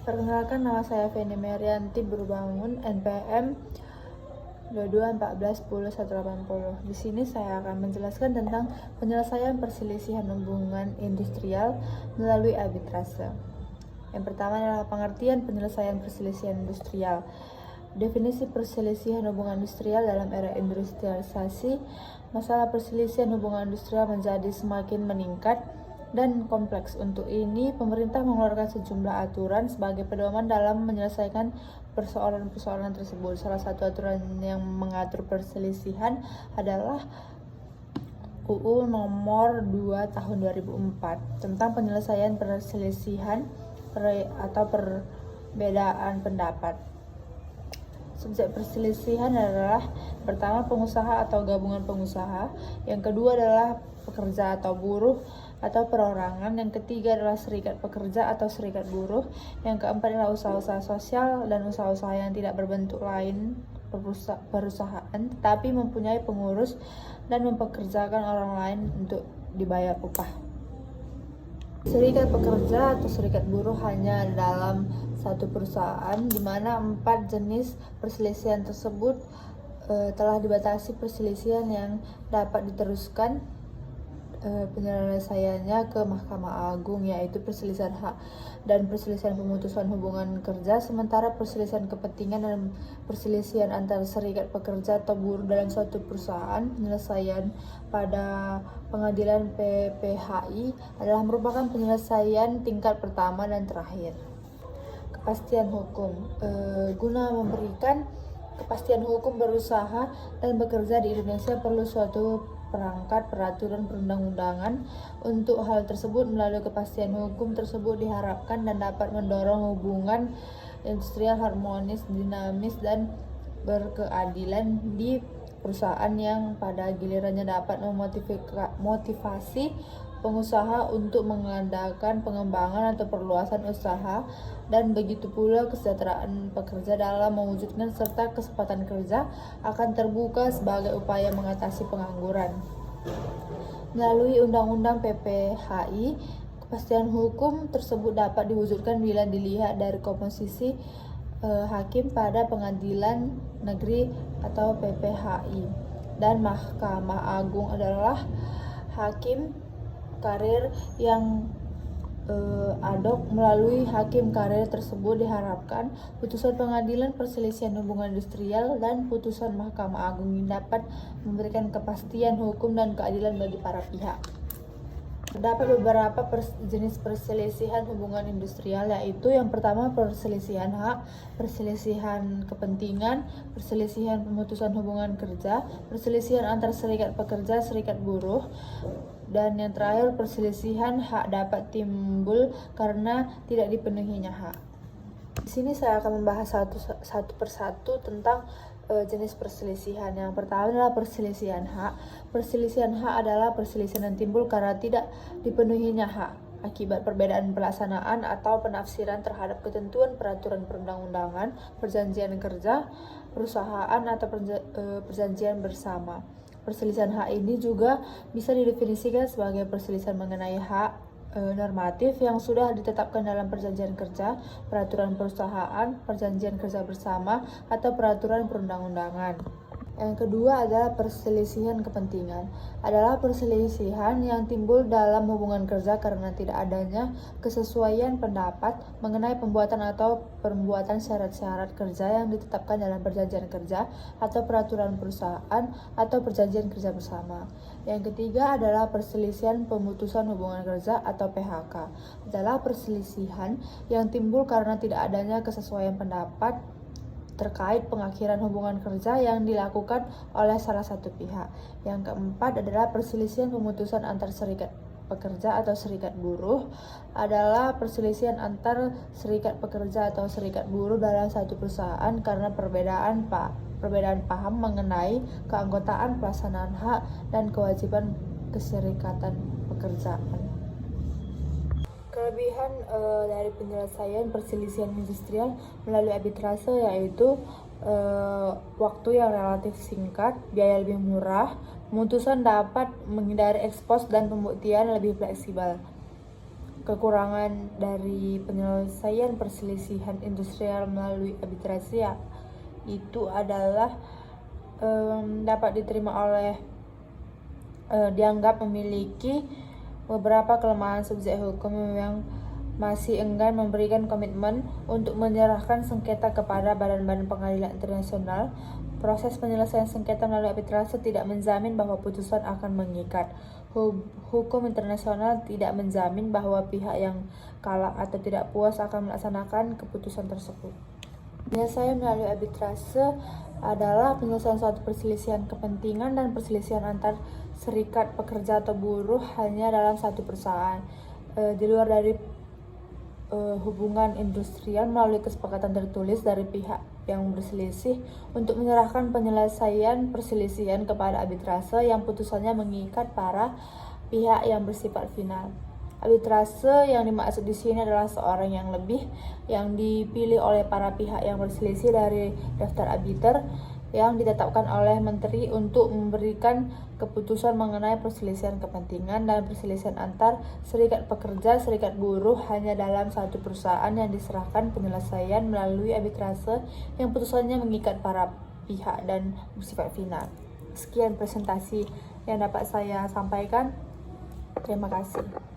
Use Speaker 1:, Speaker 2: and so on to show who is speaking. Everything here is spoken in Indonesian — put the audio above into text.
Speaker 1: Perkenalkan, nama saya Feni Merianti Berbangun, NPM 22141080. Di sini saya akan menjelaskan tentang penyelesaian perselisihan hubungan industrial melalui arbitrase. Yang pertama adalah pengertian penyelesaian perselisihan industrial. Definisi perselisihan hubungan industrial dalam era industrialisasi. Masalah perselisihan hubungan industrial menjadi semakin meningkat dan kompleks. Untuk ini, pemerintah mengeluarkan sejumlah aturan sebagai pedoman dalam menyelesaikan persoalan-persoalan tersebut. Salah satu aturan yang mengatur perselisihan adalah UU Nomor 2 Tahun 2004 tentang penyelesaian perselisihan atau perbedaan pendapat. Subjek perselisihan adalah pertama pengusaha atau gabungan pengusaha, yang kedua adalah pekerja atau buruh atau perorangan, yang ketiga adalah serikat pekerja atau serikat buruh, yang keempat adalah usaha-usaha sosial dan usaha-usaha yang tidak berbentuk lain perusahaan tetapi mempunyai pengurus dan mempekerjakan orang lain untuk dibayar upah. Serikat pekerja atau serikat buruh hanya dalam satu perusahaan, di mana 4 jenis perselisihan tersebut telah dibatasi perselisihan yang dapat diteruskan penyelesaiannya ke Mahkamah Agung, yaitu perselisihan hak dan perselisihan pemutusan hubungan kerja, sementara perselisihan kepentingan dan perselisihan antara serikat pekerja atau buruh dalam suatu perusahaan penyelesaian pada pengadilan PPHI adalah merupakan penyelesaian tingkat pertama dan terakhir. Kepastian hukum. Guna memberikan kepastian hukum berusaha dan bekerja di Indonesia perlu suatu perangkat peraturan perundang-undangan. Untuk hal tersebut, melalui kepastian hukum tersebut diharapkan dan dapat mendorong hubungan industrial harmonis, dinamis, dan berkeadilan di perusahaan yang pada gilirannya dapat memotivasi pengusaha untuk mengadakan pengembangan atau perluasan usaha, dan begitu pula kesejahteraan pekerja dalam mewujudkan serta kesempatan kerja akan terbuka sebagai upaya mengatasi pengangguran. Melalui Undang-Undang PPHI, kepastian hukum tersebut dapat diwujudkan bila dilihat dari komposisi hakim pada Pengadilan Negeri atau PPHI dan Mahkamah Agung adalah hakim karir yang ad hoc. Melalui hakim karir tersebut diharapkan putusan pengadilan perselisihan hubungan industrial dan putusan Mahkamah Agung ini dapat memberikan kepastian hukum dan keadilan bagi para pihak. Terdapat beberapa jenis perselisihan hubungan industrial, yaitu yang pertama perselisihan hak, perselisihan kepentingan, perselisihan pemutusan hubungan kerja, perselisihan antar serikat pekerja, serikat buruh, dan yang terakhir perselisihan hak dapat timbul karena tidak dipenuhinya hak. Di sini saya akan membahas satu persatu tentang jenis perselisihan. Yang pertama adalah perselisihan hak. Perselisihan hak adalah perselisihan yang timbul karena tidak dipenuhinya hak akibat perbedaan pelaksanaan atau penafsiran terhadap ketentuan peraturan perundang-undangan, perjanjian kerja, perusahaan, atau perjanjian bersama. Perselisihan hak ini juga bisa didefinisikan sebagai perselisihan mengenai hak normatif yang sudah ditetapkan dalam perjanjian kerja, peraturan perusahaan, perjanjian kerja bersama, atau peraturan perundang-undangan. Yang kedua adalah perselisihan kepentingan. Adalah perselisihan yang timbul dalam hubungan kerja karena tidak adanya kesesuaian pendapat mengenai pembuatan atau perbuatan syarat-syarat kerja yang ditetapkan dalam perjanjian kerja atau peraturan perusahaan atau perjanjian kerja bersama. Yang ketiga adalah perselisihan pemutusan hubungan kerja atau PHK. Adalah perselisihan yang timbul karena tidak adanya kesesuaian pendapat terkait pengakhiran hubungan kerja yang dilakukan oleh salah satu pihak. Yang keempat adalah perselisihan pemutusan antar serikat pekerja atau serikat buruh. Adalah perselisihan antar serikat pekerja atau serikat buruh dalam satu perusahaan karena perbedaan paham mengenai keanggotaan, pelaksanaan hak, dan kewajiban keserikatan pekerjaan. Kelebihan dari penyelesaian perselisihan industrial melalui arbitrase yaitu waktu yang relatif singkat, biaya lebih murah, pemutusan dapat menghindari ekspos, dan pembuktian lebih fleksibel. Kekurangan dari penyelesaian perselisihan industrial melalui arbitrase itu adalah dapat diterima oleh dianggap memiliki beberapa kelemahan subjek hukum yang masih enggan memberikan komitmen untuk menyerahkan sengketa kepada badan-badan pengadilan internasional. Proses penyelesaian sengketa melalui arbitrase tidak menjamin bahwa putusan akan mengikat. Hukum internasional tidak menjamin bahwa pihak yang kalah atau tidak puas akan melaksanakan keputusan tersebut. Penyelesaian melalui arbitrase adalah penyelesaian suatu perselisihan kepentingan dan perselisihan antar serikat pekerja atau buruh hanya dalam satu perusahaan, di luar dari hubungan industrial melalui kesepakatan tertulis dari pihak yang berselisih untuk menyerahkan penyelesaian perselisihan kepada arbitrase yang putusannya mengikat para pihak yang bersifat final. Arbitrase yang dimaksud di sini adalah seorang yang lebih yang dipilih oleh para pihak yang berselisih dari daftar arbiter yang ditetapkan oleh menteri untuk memberikan keputusan mengenai perselisihan kepentingan dan perselisihan antar serikat pekerja, serikat buruh hanya dalam satu perusahaan yang diserahkan penyelesaian melalui arbitrase yang putusannya mengikat para pihak dan bersifat final. Sekian presentasi yang dapat saya sampaikan. Terima kasih.